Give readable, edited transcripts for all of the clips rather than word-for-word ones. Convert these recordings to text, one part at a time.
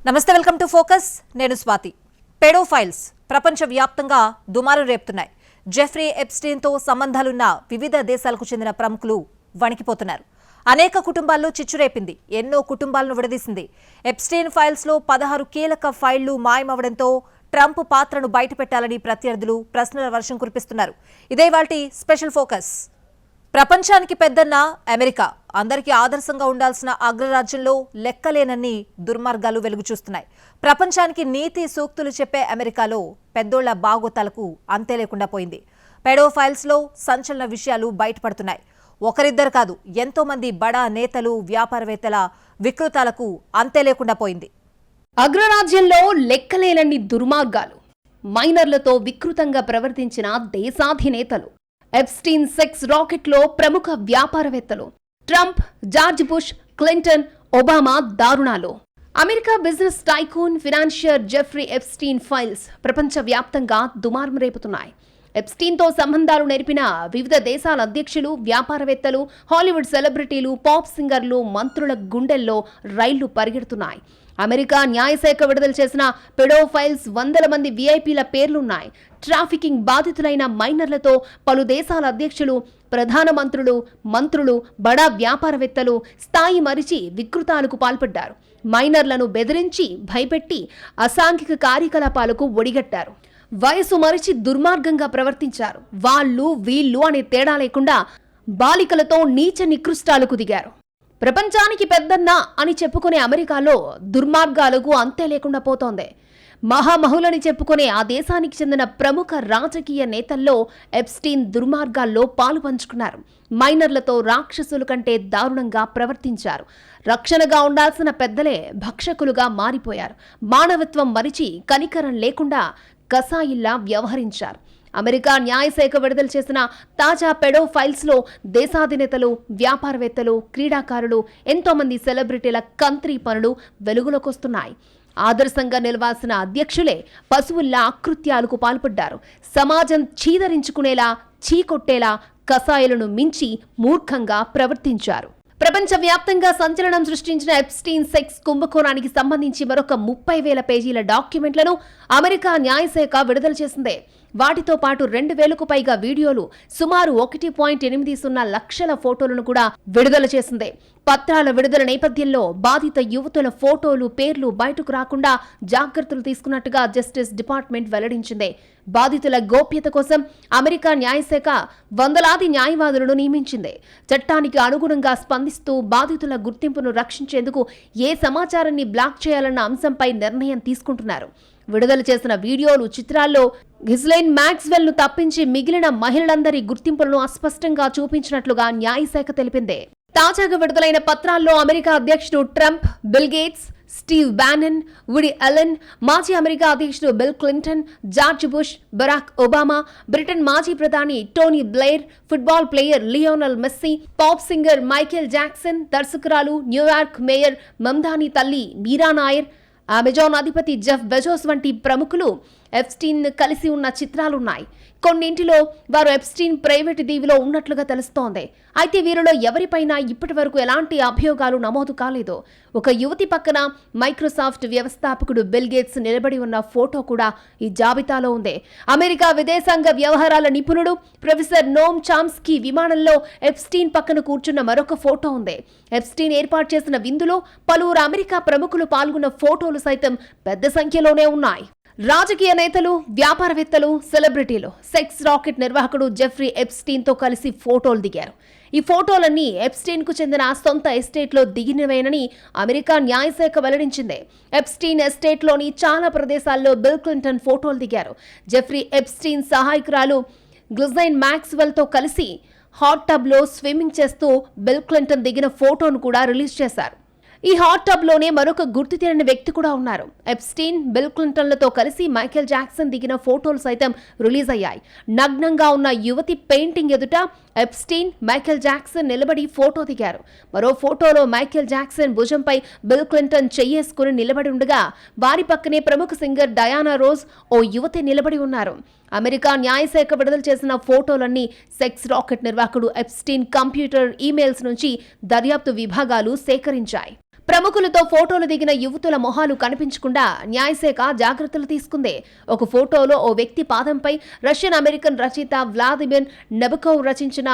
నమస్తే, welcome to focus. నేను Swathi. Paedophiles ప్రపంచవ్యాప్తంగా దుమారం రేపుతున్నాయి. జెఫ్రీ ఎప్స్టీన్తో సంబంధాలున్న వివిధ దేశాలకు చెందిన ప్రముఖులు వణికిపోతున్నారు. అనేక కుటుంబాల్లో చిచ్చురేపింది, ఎన్నో కుటుంబాలను విడదీసింది. ఎప్స్టీన్ ఫైల్స్లో 16 కీలక ఫైళ్లు మాయమవడంతో ట్రంప్ పాత్రను బయటపెట్టాలని ప్రత్యర్థులు ప్రశ్నల వర్షం కురిపిస్తున్నారు. ఇదే వాటి స్పెషల్ ఫోకస్. ప్రపంచానికి పెద్దన్న అమెరికా, అందరికీ ఆదర్శంగా ఉండాల్సిన అగ్రరాజ్యంలో లెక్కలేనన్ని దుర్మార్గాలు వెలుగు చూస్తున్నాయి. ప్రపంచానికి నీతి సూక్తులు చెప్పే అమెరికాలో పెద్దోళ్ల బాగోతాలకు అంతే లేకుండా పోయింది. పెడోఫైల్స్లో సంచలన విషయాలు బయటపడుతున్నాయి. ఒకరిద్దరు కాదు, ఎంతో మంది బడా నేతలు, వ్యాపారవేత్తల వికృతాలకు అంతే లేకుండా పోయింది. అగ్రరాజ్యంలో లెక్కలేనన్ని దుర్మార్గాలు, మైనర్లతో వికృతంగా ప్రవర్తించిన దేశాధినేతలు, ఎప్స్టీన్ సెక్స్ రాకెట్లో ప్రముఖ వ్యాపారవేత్తలు, Trump, George Bush, Clinton, Obama దారుణాలు. America business tycoon financier Jeffrey Epstein files ప్రపంచవ్యాప్తంగా దుమారం రేపుతున్నాయి. ఎప్స్టీన్తో సంబంధాలు నెరిపిన వివిధ దేశాల అధ్యక్షులు, వ్యాపారవేత్తలు, హాలీవుడ్ సెలబ్రిటీలు, పాప్ సింగర్లు, మంత్రుల గుండెల్లో రైళ్లు పరిగెడుతున్నాయి. అమెరికా న్యాయశాఖ విడుదల చేసిన పెడోఫైల్స్ 100 మంది వీఐపీల పేర్లున్నాయి. ట్రాఫికింగ్ బాధితులైన మైనర్లతో పలు దేశాల అధ్యక్షులు, ప్రధానమంత్రులు, మంత్రులు, బడా వ్యాపారవేత్తలు స్థాయి మరిచి వికృతాలకు పాల్పడ్డారు. మైనర్లను బెదిరించి, భయపెట్టి అసాంఘిక కార్యకలాపాలకు ఒడిగట్టారు. వయసు మరిచి దుర్మార్గంగా ప్రవర్తించారు. వాళ్ళు వీళ్ళు అనే తేడా లేకుండా బాలికలతో నీచ నికృష్టాలకు దిగారు. ప్రపంచానికి పెద్దన్న అని చెప్పుకునే అమెరికాలో దుర్మార్గాలకు అంతే లేకుండా పోతోంది. మహామహులని చెప్పుకునే ఆ దేశానికి చెందిన ప్రముఖ రాజకీయ నేతల్లో ఎప్స్టీన్ దుర్మార్గాల్లో పాలు పంచుకున్నారు. మైనర్లతో రాక్షసుల కంటే దారుణంగా ప్రవర్తించారు. రక్షణగా ఉండాల్సిన పెద్దలే భక్షకులుగా మారిపోయారు. మానవత్వం మరిచి కనికరం లేకుండా కసాయిల్లా వ్యవహరించారు. అమెరికా న్యాయశాఖ విడుదల చేసిన తాజా పెడోఫైల్స్లో దేశాధినేతలు, వ్యాపారవేత్తలు, క్రీడాకారులు, ఎంతోమంది సెలబ్రిటీల కంత్రీ పనులు వెలుగులోకొస్తున్నాయి. ఆదర్శంగా నిలవాల్సిన అధ్యక్షులే పశువుల్లా అకృత్యాలకు పాల్పడ్డారు. సమాజం చీదరించుకునేలా, చీకొట్టేలా కసాయిలను మించి మూర్ఖంగా ప్రవర్తించారు. ప్రపంచవ్యాప్తంగా సంచలనం సృష్టించిన ఎప్స్టీన్ సెక్స్ కుంభకోణానికి సంబంధించి మరొక 30,000 పేజీల డాక్యుమెంట్లను అమెరికా న్యాయశాఖ విడుదల చేసింది. వాటితో పాటు 2,000కు పైగా వీడియోలు, సుమారు 1.80 లక్షల ఫోటోలను కూడా విడుదల చేసింది. పత్రాల విడుదల నేపథ్యంలో బాధిత యువతుల ఫోటోలు, పేర్లు బయటకు రాకుండా జాగ్రత్తలు తీసుకున్నట్టుగా జస్టిస్ డిపార్ట్మెంట్ వెల్లడించింది. బాధితుల గోప్యత కోసం అమెరికా న్యాయశాఖ వందలాది న్యాయవాదులను నియమించింది. చట్టానికి అనుగుణంగా స్పందిస్తూ బాధితుల గుర్తింపును రక్షించేందుకు ఏ సమాచారాన్ని బ్లాక్ చేయాలన్న అంశంపై నిర్ణయం తీసుకుంటున్నారు. విడుదల చేసిన వీడియోలు, చిత్రాల్లో గిస్లైన్ మ్యాక్స్వెల్ ను తప్పించి మిగిలిన మహిళలందరి గుర్తింపులను అస్పష్టంగా చూపించినట్లుగా న్యాయశాఖ తెలిపింది. తాజాగా విడుదలైన పత్రాల్లో అమెరికా అధ్యక్షుడు Trump, Bill Gates, Steve Bannon, Woody Allen, మాజీ అమెరికా అధ్యక్షుడు Bill Clinton, George Bush, Barack Obama, Britain మాజీ ప్రధాని Tony Blair, football player Lionel Messi, pop singer Michael Jackson, దర్శకురాలు, న్యూయార్క్ మేయర్ మమ్దాని తల్లి మీరా నాయర్, అమెజాన్ అధిపతి జెఫ్ బెజోస్ వంటి ప్రముఖులు ఎప్స్టీన్ కలిసి ఉన్న చిత్రాలున్నాయి. కొన్నింటిలో వారు ఎప్స్టీన్ ప్రైవేటు దీవిలో ఉన్నట్లుగా తెలుస్తోంది. అయితే వీరిలో ఎవరిపైనా ఇప్పటి వరకు ఎలాంటి అభియోగాలు నమోదు కాలేదు. ఒక యువతి పక్కన మైక్రోసాఫ్ట్ వ్యవస్థాపకుడు బిల్ గేట్స్ నిలబడి ఉన్న ఫోటో కూడా ఈ జాబితాలో ఉంది. అమెరికా విదేశాంగ వ్యవహారాల నిపుణుడు ప్రొఫెసర్ నోమ్ చామ్స్కీ విమానంలో ఎప్స్టీన్ పక్కన కూర్చున్న మరొక ఫోటో ఉంది. ఎప్స్టీన్ ఏర్పాటు చేసిన విందులో పలువురు అమెరికా ప్రముఖులు పాల్గొన్న ఫోటోలు సైతం పెద్ద సంఖ్యలోనే ఉన్నాయి. రాజకీయ నేతలు, వ్యాపారవేత్తలు, సెలబ్రిటీలు సెక్స్ రాకెట్ నిర్వాహకుడు జెఫ్రీ ఎప్స్టీన్తో కలిసి ఫోటోలు దిగారు. ఈ ఫోటోలన్నీ ఎప్స్టీన్కు చెందిన సొంత ఎస్టేట్లో దిగినవేనని అమెరికా న్యాయశాఖ వెల్లడించింది. ఎప్స్టీన్ ఎస్టేట్లోని చాలా ప్రదేశాల్లో బిల్ క్లింటన్ ఫోటోలు దిగారు. జెఫ్రీ ఎప్స్టీన్ సహాయకురాలు గిస్లైన్ మ్యాక్స్వెల్తో కలిసి హాట్ టబ్లో స్విమ్మింగ్ చేస్తూ బిల్ క్లింటన్ దిగిన ఫోటోను కూడా రిలీజ్ చేశారు. ఈ హాట్ టబ్ లోనే మరొక గుర్తు తెలియని వ్యక్తి కూడా ఉన్నారు. ఎప్స్టీన్, బిల్ క్లింటన్లతో కలిసి మైకేల్ జాక్సన్ దిగిన ఫోటోలు సైతం రిలీజ్ అయ్యాయి. నగ్నంగా ఉన్న యువతి పెయింటింగ్ ఎదుట ఎప్స్టీన్, మైకేల్ జాక్సన్ నిలబడి ఫోటో దిగారు. మరో ఫోటోలో మైకేల్ జాక్సన్ భుజంపై బిల్ క్లింటన్ చెయ్యేసుకుని నిలబడి ఉండగా వారి పక్కనే ప్రముఖ సింగర్ డయానా రోజ్, ఓ యువతి నిలబడి ఉన్నారు. అమెరికా న్యాయశాఖ విడుదల చేసిన ఫోటోలన్నీ సెక్స్ రాకెట్ నిర్వాహకుడు ఎప్స్టీన్ కంప్యూటర్, ఈమెయిల్స్ నుంచి దర్యాప్తు విభాగాలు సేకరించాయి. ప్రముఖులతో ఫోటోలు దిగిన యువతుల మొహాలు కనిపించకుండా న్యాయశాఖ జాగ్రత్తలు తీసుకుంది. ఒక ఫోటోలో ఓ వ్యక్తి పాదంపై రష్యన్ అమెరికన్ రచయిత వ్లాదిమిర్ నబకోవ్ రచించిన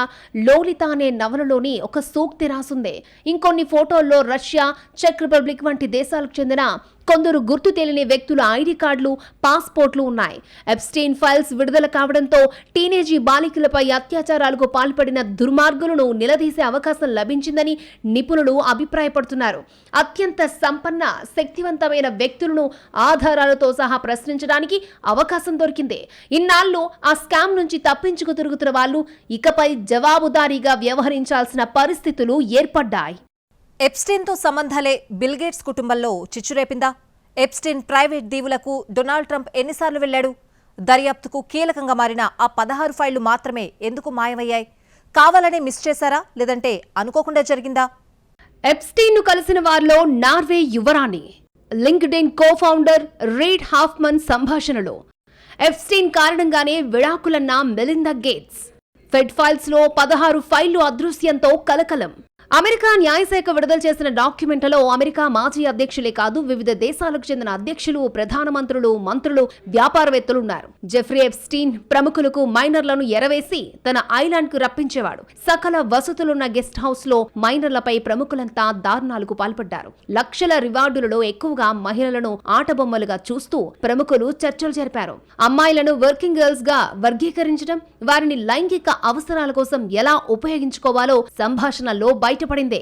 లోలితా అనే నవలలోని ఒక సూక్తి రాసుంది. ఇంకొన్ని ఫోటోల్లో రష్యా, చెక్ రిపబ్లిక్ వంటి దేశాలకు చెందిన కొందరు గుర్తు తెలియని వ్యక్తుల ఐడి కార్డులు, పాస్పోర్ట్లు ఉన్నాయి. ఎప్స్టీన్ ఫైల్స్ విడుదల కావడంతో టీనేజీ బాలికలపై అత్యాచారాలకు పాల్పడిన దుర్మార్గులను నిలదీసే అవకాశం లభించిందని నిపుణులు అభిప్రాయపడుతున్నారు. అత్యంత సంపన్న, శక్తివంతమైన వ్యక్తులను ఆధారాలతో సహా ప్రశ్నించడానికి అవకాశం దొరికింది. ఇన్నాళ్ళు ఆ స్కామ్ నుంచి తప్పించుకు తిరుగుతున్న వాళ్ళు ఇకపై జవాబుదారీగా వ్యవహరించాల్సిన పరిస్థితులు ఏర్పడ్డాయి. ఎప్స్టీన్తో సంబంధాలే బిల్గేట్స్ కుటుంబంలో చిచ్చురేపిందా? ఎప్స్టీన్ ప్రైవేట్ దీవులకు డొనాల్డ్ ట్రంప్ ఎన్నిసార్లు వెళ్లాడు? దర్యాప్తుకు కీలకంగా మారిన ఆ 16 ఫైళ్లు మాత్రమే ఎందుకు మాయమయ్యాయి? కావాలనే మిస్ చేశారా, లేదంటే అనుకోకుండా జరిగిందా? ఎప్స్టీన్ ను కలిసిన వారిలో నార్వే యువరాణి, లింక్డ్ఇన్ కో-ఫౌండర్ రీడ్ హాఫ్మన్ సంభాషణలు, ఎప్స్టీన్ కారణంగానే విడాకులన్న మెలిండా గేట్స్, ఫెడ్ ఫైల్స్ లో 16 ఫైళ్లు అదృశ్యంతో కలకలం. అమెరికా న్యాయశాఖ విడుదల చేసిన డాక్యుమెంట్లలో అమెరికా మాజీ అధ్యక్షులే కాదు, వివిధ దేశాలకు చెందిన అధ్యక్షులు, ప్రధానమంత్రులు, మంత్రులు, వ్యాపారవేత్తలు ఉన్నారు. జెఫ్రీ ఎప్స్టీన్ ప్రముఖులకు మైనర్లను ఎరవేసి తన ఐలాండ్ కు రప్పించేవాడు. సకల వసతులున్న గెస్ట్ హౌస్ లో మైనర్లపై ప్రముఖులంతా దారుణాలకు పాల్పడ్డారు. లక్షల రివార్డులలో ఎక్కువగా మహిళలను ఆటబొమ్మలుగా చూస్తూ ప్రముఖులు చర్చలు జరిపారు. అమ్మాయిలను వర్కింగ్ గర్ల్స్ గా వర్గీకరించడం, వారిని లైంగిక అవసరాల కోసం ఎలా ఉపయోగించుకోవాలో సంభాషణలో బయటపడింది.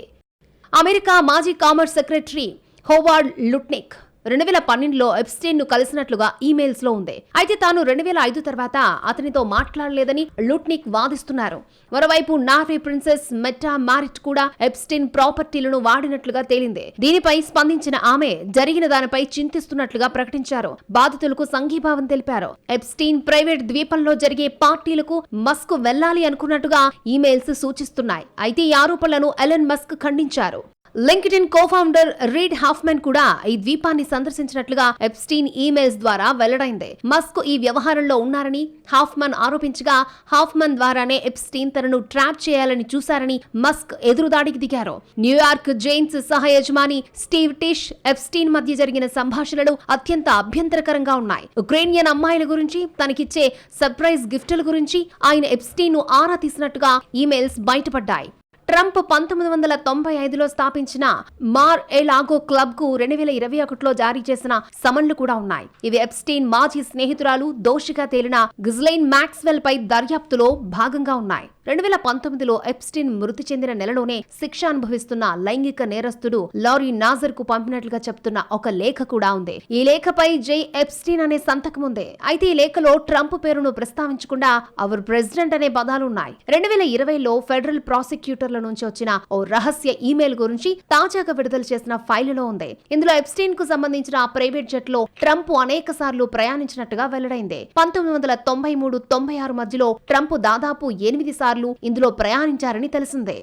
అమెరికా మాజీ కామర్స్ సెక్రటరీ హోవార్డ్ లుట్నిక్ 2012లో ఎప్స్టీన్ ను కలిసినట్లుగా ఈమెయిల్స్ లో ఉంది. అయితే తాను 2005 తర్వాత అతనితో మాట్లాడలేదని లుట్నిక్ వాదిస్తున్నారు. మరోవైపు నార్వే ప్రిన్సెస్ మెట్టా మారిట్ కూడా ఎప్స్టీన్ ప్రాపర్టీలను వాడినట్లుగా తేలింది. దీనిపై స్పందించిన ఆమె జరిగిన దానిపై చింతిస్తున్నట్లుగా ప్రకటించారు. బాధితులకు సంఘీభావం తెలిపారు. ఎప్స్టీన్ ప్రైవేట్ ద్వీపంలో జరిగే పార్టీలకు మస్క్ వెళ్లాలి అనుకున్నట్టుగా ఈమెయిల్స్ సూచిస్తున్నాయి. అయితే ఈ ఆరోపణలను ఎలన్ మస్క్ ఖండించారు. లింక్డ్ఇన్ కో-ఫౌండర్ రీడ్ హాఫ్మన్ కూడా ఈ ద్వీపాన్ని సందర్శించినట్లుగా ఎప్స్టీన్ ఈమెయిల్స్ ద్వారా వెల్లడైంది. మస్క్ ఈ వ్యవహారంలో ఉన్నారని హాఫ్మన్ ఆరోపించగా, హాఫ్మన్ ద్వారానే ఎప్స్టీన్ తనను ట్రాప్ చేయాలని చూశారని మస్క్ ఎదురుదాడికి దిగారు. న్యూయార్క్ జైన్స్ సహ యజమాని స్టీవ్ టిష్, ఎప్స్టీన్ మధ్య జరిగిన సంభాషణలు అత్యంత అభ్యంతరకరంగా ఉన్నాయి. ఉక్రెయినియన్ అమ్మాయిల గురించి, తనకిచ్చే సర్ప్రైజ్ గిఫ్టుల గురించి ఆయన ఎప్స్టీన్ ను ఆరా తీసినట్టుగా ఈమెయిల్స్ బయటపడ్డాయి. ట్రంప్ 1995లో స్థాపించిన మార్ ఎ లాగో క్లబ్ కు 2021లో జారీ చేసిన సమన్లు కూడా ఉన్నాయి. ఇవి ఎప్స్టీన్ మాజీ స్నేహితురాలు, దోషిగా తేలిన గిజ్లెయిన్ మాక్స్వెల్ పై దర్యాప్తులో భాగంగా ఉన్నాయి. 2019లో ఎప్స్టీన్ మృతి చెందిన నెలలోనే శిక్ష అనుభవిస్తున్న లైంగిక నేరస్తుడు లారీ నాజర్ కు పంపినట్లుగా చెప్తున్న ఒక లేఖ కూడా ఉంది. ఈ లేఖపై జై ఎప్స్టీన్ అనే సంతకం ఉంది. అయితే ఈ లేఖలో ట్రంప్ పేరును ప్రస్తావించకుండా అవర్ ప్రెసిడెంట్ అనే పదాలు ఉన్నాయి. 2020లో ఫెడరల్ ప్రాసిక్యూటర్ల నుంచి వచ్చిన ఓ రహస్య ఈమెయిల్ గురించి తాజాగా విడుదల చేసిన ఫైలులో ఉంది. ఇందులో ఎప్స్టీన్ కు సంబంధించిన ఆ ప్రైవేట్ జెట్ లో ట్రంప్ అనేక సార్లు ప్రయాణించినట్టుగా వెల్లడైంది. 1993-96 మధ్యలో ట్రంప్ దాదాపు 8 సార్లు ఇందులో ప్రయాణించారని తెలిసిందే.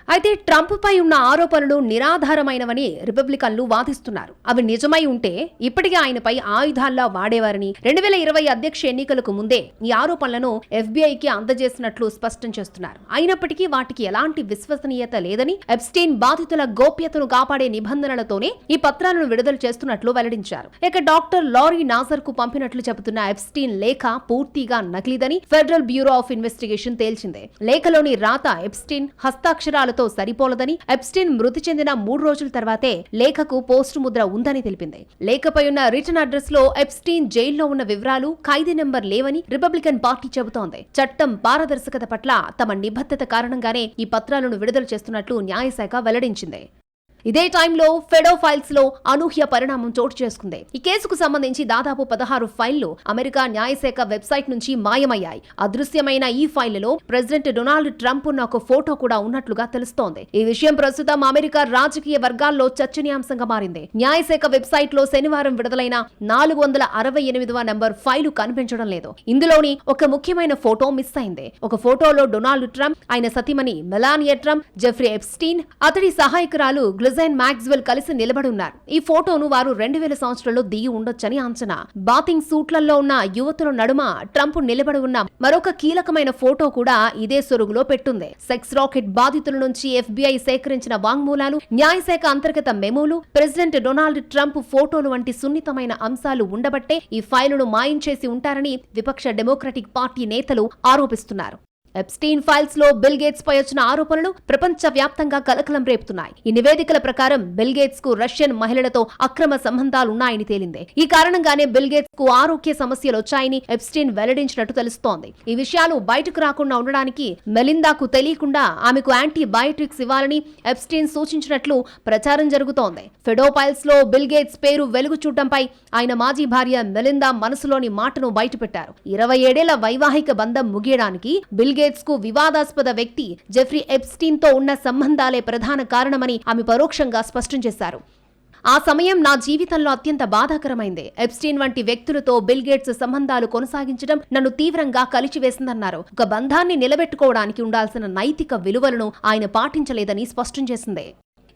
అయితే ట్రంప్ పై ఉన్న ఆరోపణలు నిరాధారమైనవని రిపబ్లికన్లు వాదిస్తున్నారు. అవి నిజమై ఉంటే ఇప్పటికే ఆయనపై ఆయుధాల్లా వాడేవారని, 2020 అధ్యక్ష ఎన్నికలకు ముందే ఈ ఆరోపణలను ఎఫ్బీఐకి అందజేసినట్లు స్పష్టం చేస్తున్నారు. అయినప్పటికీ వాటికి ఎలాంటి విశ్వసనీయత లేదని, ఎప్స్టీన్ బాధితుల గోప్యతను కాపాడే నిబంధనలతోనే ఈ పత్రాలను విడుదల చేస్తున్నట్లు వెల్లడించారు. ఇక డాక్టర్ లారీ నాజర్ కు పంపినట్లు చెబుతున్న ఎప్స్టీన్ లేఖ పూర్తిగా నకిలీదని ఫెడరల్ బ్యూరో ఆఫ్ ఇన్వెస్టిగేషన్ తేల్చింది. లేఖలోని రాత ఎప్స్టీన్ హస్తాక్షరాలు సరిపోలదని, ఎప్స్టీన్ మృతి చెందిన 3 రోజుల తర్వాతే లేఖకు పోస్టు ముద్ర ఉందని తెలిపింది. లేఖపై ఉన్న రిటర్న్ అడ్రస్ లో ఎప్స్టీన్ జైల్లో ఉన్న వివరాలు, ఖైదీ నెంబర్ లేవని రిపబ్లికన్ పార్టీ చెబుతోంది. చట్టం పారదర్శకత పట్ల తమ నిబద్ధత కారణంగానే ఈ పత్రాలను విడుదల చేస్తున్నట్లు న్యాయశాఖ వెల్లడించింది. ఇదే టైంలో ఫెడో ఫైల్స్ లో అనూహ్య పరిణామం చోటు చేసుకుంది. ఈ కేసుకు సంబంధించి దాదాపు 16 ఫైళ్లు అమెరికా న్యాయశాఖ వెబ్సైట్ నుంచి మాయమయ్యాయి. అదృశ్యమైన ఈ ఫైళ్లలో ప్రెసిడెంట్ డొనాల్డ్ ట్రంప్ ఉన్న ఒక ఫోటో కూడా ఉన్నట్లుగా తెలుస్తోంది. ఈ విషయం ప్రస్తుతం అమెరికా రాజకీయ వర్గాల్లో చర్చనీయాంశంగా మారింది. న్యాయశాఖ వెబ్సైట్ లో శనివారం విడుదలైన 468వ నంబర్ ఫైలు కనిపించడం లేదు. ఇందులోని ఒక ముఖ్యమైన ఫోటో మిస్ అయింది. ఒక ఫోటోలో డొనాల్డ్ ట్రంప్, ఆయన సతీమణి మెలానియా ట్రంప్, జెఫ్రీ ఎప్స్టీన్, అతడి సహాయకురాలు గజైన్ మ్యాక్స్వెల్ కలిసి నిలబడున్నారు. ఈ ఫోటోను వారు 2000 సంవత్సరంలో దిగి ఉండొచ్చని అంచనా. బాతింగ్ సూట్లలో ఉన్న యువతుల నడుమ ట్రంప్ నిలబడి ఉన్న మరొక కీలకమైన ఫోటో కూడా ఇదే సొరుగులో పెట్టుంది. సెక్స్ రాకెట్ బాధితుల నుంచి FBI సేకరించిన వాంగ్మూలాలు, న్యాయశాఖ అంతర్గత మెమోలు, ప్రెసిడెంట్ డొనాల్డ్ ట్రంప్ ఫోటోలు వంటి సున్నితమైన అంశాలు ఉండబట్టే ఈ ఫైలును మాయించేసి ఉంటారని విపక్ష డెమోక్రటిక్ పార్టీ నేతలు ఆరోపిస్తున్నారు. ఎప్స్టీన్ ఫైల్స్ లో బిల్ గేట్స్ పై వచ్చిన ఆరోపణలు ప్రపంచ వ్యాప్తంగా కలకలం రేపుతున్నాయి. ఈ నివేదికల ప్రకారం బిల్ గేట్స్ కు రష్యన్ మహిళలతో అక్రమ సంబంధాలున్నాయని తేలింది. ఈ కారణంగానే బిల్ గేట్స్ కు ఆరోగ్య సమస్యలు వచ్చాయని ఎప్స్టీన్ వెల్లడించినట్టు తెలుస్తోంది. ఈ విషయాలు బయటకు రాకుండా ఉండడానికి మెలిందాకు తెలియకుండా ఆమెకు యాంటీబయాటిక్స్ ఇవ్వాలని ఎప్స్టీన్ సూచించినట్లు ప్రచారం జరుగుతోంది. ఫెడోఫైల్స్ లో బిల్ గేట్స్ పేరు వెలుగు చూడటంపై ఆయన మాజీ భార్య మెలిందా మనసులోని మాటను బయటపెట్టారు. 27 ఏళ్ల వైవాహిక బంధం ముగియడానికి బిల్ గేట్స్ కు వివాదాస్పద వ్యక్తి జెఫ్రీ ఎప్స్టీన్ తో ఉన్న సంబంధాలే ప్రధాన కారణమని ఆమె పరోక్షంగా స్పష్టం చేశారు. ఆ సమయం నా జీవితంలో అత్యంత బాధాకరమైంది. ఎప్స్టీన్ వంటి వ్యక్తులతో బిల్ గేట్స్ సంబంధాలు కొనసాగించడం నన్ను తీవ్రంగా కలిచివేసిందన్నారు. ఒక బంధాన్ని నిలబెట్టుకోవడానికి ఉండాల్సిన నైతిక విలువలను ఆయన పాటించలేదని స్పష్టం చేసింది.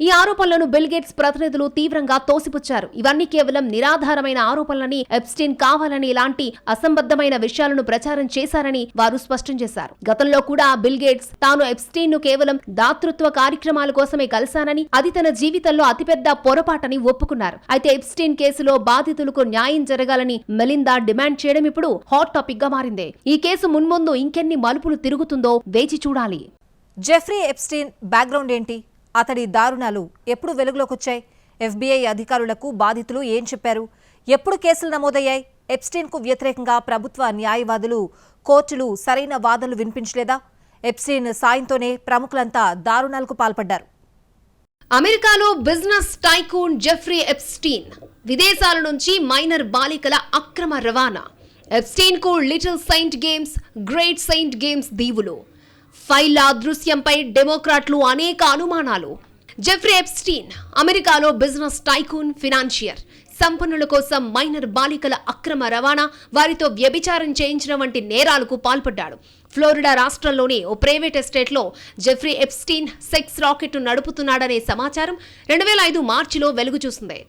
ఈ ఆరోపణలను బిల్ గేట్స్ ప్రతినిధులు తీవ్రంగా తోసిపుచ్చారు. ఇవన్నీ కేవలం నిరాధారమైన ఆరోపణలని, ఎప్స్టీన్ కావాలని ఇలాంటి అసంబద్ధమైన విషయాలను ప్రచారం చేశారని వారు స్పష్టం చేశారు. గతంలో కూడా బిల్ గేట్స్ తాను ఎప్స్టీన్ ను కేవలం దాతృత్వ కార్యక్రమాల కోసమే కలిశానని, అది తన జీవితంలో అతిపెద్ద పొరపాటని ఒప్పుకున్నారు. అయితే ఎప్స్టీన్ కేసులో బాధితులకు న్యాయం జరగాలని మెలిందా డిమాండ్ చేయడం ఇప్పుడు హాట్ టాపిక్ గా మారింది. ఈ కేసు మున్ముందు ఇంకెన్ని మలుపులు తిరుగుతుందో వేచి చూడాలి. జెఫ్రీ ఎప్స్టీన్ బ్యాక్గ్రౌండ్ ఏంటి? అతడి దారుణాలు ఎప్పుడు వెలుగులోకి వచ్చాయి? FBI అధికారులకు బాధితులు ఏం చెప్పారు? ఎప్పుడు కేసులు నమోదయ్యాయి? ఎప్స్టీన్ కు వ్యతిరేకంగా ప్రభుత్వ న్యాయవాదులు, కోర్టులు సరైన వాదనలు వినిపించలేదా? ఎప్స్టీన్ సాయంతోనే ప్రముఖులంతా దారుణాలకు పాల్పడ్డారు. అమెరికాలో బిజినెస్ టైకూన్ జెఫ్రీ ఎప్స్టీన్ విదేశాల నుంచి మైనర్ బాలికల అక్రమ రవాణా. ఎప్స్టీన్ కు little Saint games, great Saint games దీవులు. ఫైళ్ల అదృశ్యంపై డెమోక్రాట్లు అనేక అనుమానాలు. జెఫ్రీ ఎప్స్టీన్ అమెరికాలో బిజినెస్ టైకూన్, ఫినాన్షియర్. సంపన్నుల కోసం మైనర్ బాలికల అక్రమ రవాణా, వారితో వ్యభిచారం చేయించడం వంటి నేరాలకు పాల్పడ్డాడు. ఫ్లోరిడా రాష్ట్రంలోని ఓ ప్రైవేట్ ఎస్టేట్లో జెఫ్రీ ఎప్స్టీన్ సెక్స్ రాకెట్ నడుపుతున్నాడనే సమాచారం 2005 మార్చిలో వెలుగు చూసింది.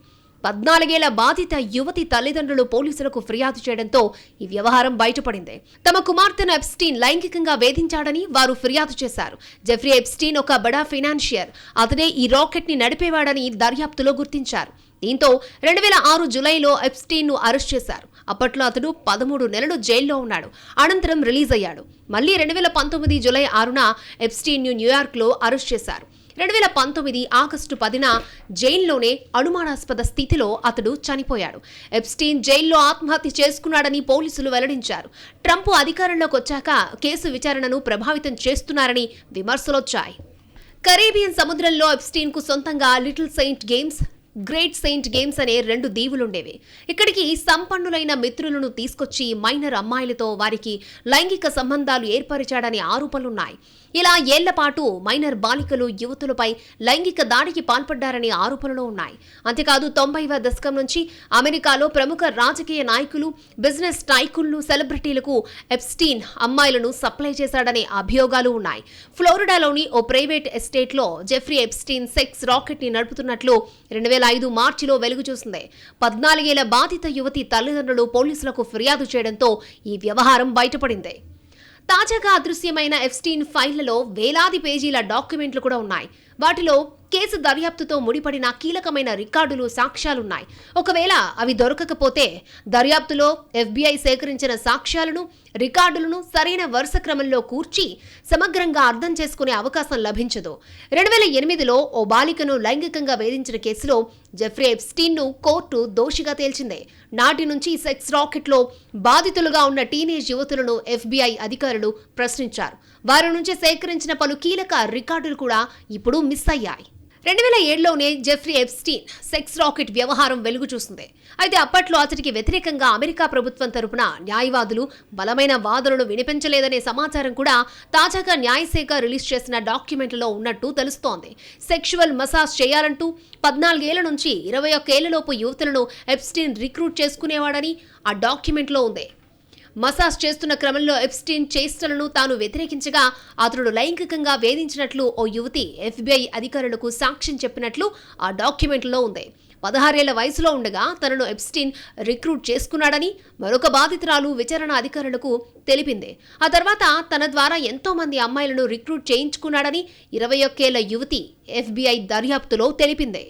14 ఏళ్ల బాధిత యువతి తల్లిదండ్రులు పోలీసులకు ఫిర్యాదు చేయడంతో ఈ వ్యవహారం బయటపడింది. తమ కుమార్తెను ఎప్స్టీన్ లైంగికంగా వేధించాడని వారు ఫిర్యాదు చేశారు. జెఫ్రీ ఎప్స్టీన్ ఒక బడా ఫైనాన్షియర్. అతడే ఈ రాకెట్ ని నడిపేవాడని దర్యాప్తులో గుర్తించారు. దీంతో 2006 జులైలో ఎప్స్టీన్ ను అరెస్ట్ చేశారు. అప్పట్లో అతడు 13 నెలలు జైల్లో ఉన్నాడు. అనంతరం రిలీజ్ అయ్యాడు. మళ్లీ 2019 జులై 6న ఎప్స్టీన్ ను న్యూయార్క్ లో అరెస్ట్ చేశారు. 2019 ఆగస్టు 10న జైల్లోనే అనుమానాస్పద స్థితిలో అతడు చనిపోయాడు. ఎప్స్టీన్ జైల్లో ఆత్మహత్య చేసుకున్నాడని పోలీసులు వెల్లడించారు. ట్రంప్ అధికారంలోకి వచ్చాక కేసు విచారణను ప్రభావితం చేస్తున్నారని విమర్శలొచ్చాయి. కరేబియన్ సముద్రంలో ఎప్స్టీన్ కు సొంతంగా little Saint games, great Saint games అనే 2 దీవులుండేవి. ఇక్కడికి సంపన్నులైన మిత్రులను తీసుకొచ్చి మైనర్ అమ్మాయిలతో వారికి లైంగిక సంబంధాలు ఏర్పరిచాడనే ఆరోపణలున్నాయి. ఇలా ఏళ్లపాటు మైనర్ బాలికలు, యువతులపై లైంగిక దాడికి పాల్పడ్డారనే ఆరోపణలు ఉన్నాయి. అంతేకాదు 90వ దశకం నుంచి అమెరికాలో ప్రముఖ రాజకీయ నాయకులు, బిజినెస్ టైకూన్లు, సెలబ్రిటీలకు ఎప్స్టీన్ అమ్మాయిలను సప్లై చేశాడనే అభియోగాలు ఉన్నాయి. ఫ్లోరిడాలోని ఓ ప్రైవేట్ ఎస్టేట్లో జెఫ్రీ ఎప్స్టీన్ సెక్స్ రాకెట్ ని నడుపుతున్నట్లు 2005 మార్చిలో వెలుగు చూసింది. 14 ఏళ్ల బాధిత యువతి తల్లిదండ్రులు పోలీసులకు ఫిర్యాదు చేయడంతో ఈ వ్యవహారం బయటపడింది. తాజాగా అదృశ్యమైన ఎప్స్టీన్ ఫైళ్లలో వేలాది పేజీల డాక్యుమెంట్లు కూడా ఉన్నాయి. వాటిలో కేసు దర్యాప్తుతో ముడిపడిన కీలకమైన రికార్డులు, సాక్ష్యాలున్నాయి. ఒకవేళ అవి దొరకకపోతే దర్యాప్తులో FBI సేకరించిన సాక్ష్యాలను, రికార్డులను సరైన వరుస క్రమంలో కూర్చి సమగ్రంగా అర్థం చేసుకునే అవకాశం లభించదు. 2008లో ఓ బాలికను లైంగికంగా వేధించిన కేసులో జెఫ్రీ ఎప్స్టీన్ ను కోర్టు దోషిగా తేల్చింది. నాటి నుంచి సెక్స్ రాకెట్లో బాధితులుగా ఉన్న టీనేజ్ యువతులను FBI అధికారులు ప్రశ్నించారు. వారి నుంచి సేకరించిన పలు కీలక రికార్డులు కూడా ఇప్పుడు మిస్ అయ్యాయి. 2007లోనే జెఫ్రీ ఎప్స్టీన్ సెక్స్ రాకెట్ వ్యవహారం వెలుగు చూసింది. అయితే అప్పట్లో అతడికి వ్యతిరేకంగా అమెరికా ప్రభుత్వం తరపున న్యాయవాదులు బలమైన వాదనలు వినిపించలేదనే సమాచారం కూడా తాజాగా న్యాయశాఖ రిలీజ్ చేసిన డాక్యుమెంట్లలో ఉన్నట్టు తెలుస్తోంది. సెక్షువల్ మసాజ్ చేయాలంటూ 14 ఏళ్ల నుంచి 21 ఏళ్లలోపు యువతులను ఎప్స్టీన్ రిక్రూట్ చేసుకునేవాడని ఆ డాక్యుమెంట్లో ఉంది. మసాజ్ చేస్తున్న క్రమంలో ఎప్స్టీన్ చేష్టలను తాను వ్యతిరేకించగా అతడు లైంగికంగా వేధించినట్లు ఓ యువతి FBI అధికారులకు సాక్ష్యం చెప్పినట్లు ఆ డాక్యుమెంట్లో ఉంది. 16 ఏళ్ల వయసులో ఉండగా తనను ఎప్స్టీన్ రిక్రూట్ చేసుకున్నాడని మరొక బాధితురాలు విచారణ అధికారులకు తెలిపింది. ఆ తర్వాత తన ద్వారా ఎంతో మంది అమ్మాయిలను రిక్రూట్ చేయించుకున్నాడని 21 ఏళ్ల యువతి FBI దర్యాప్తులో తెలిపింది.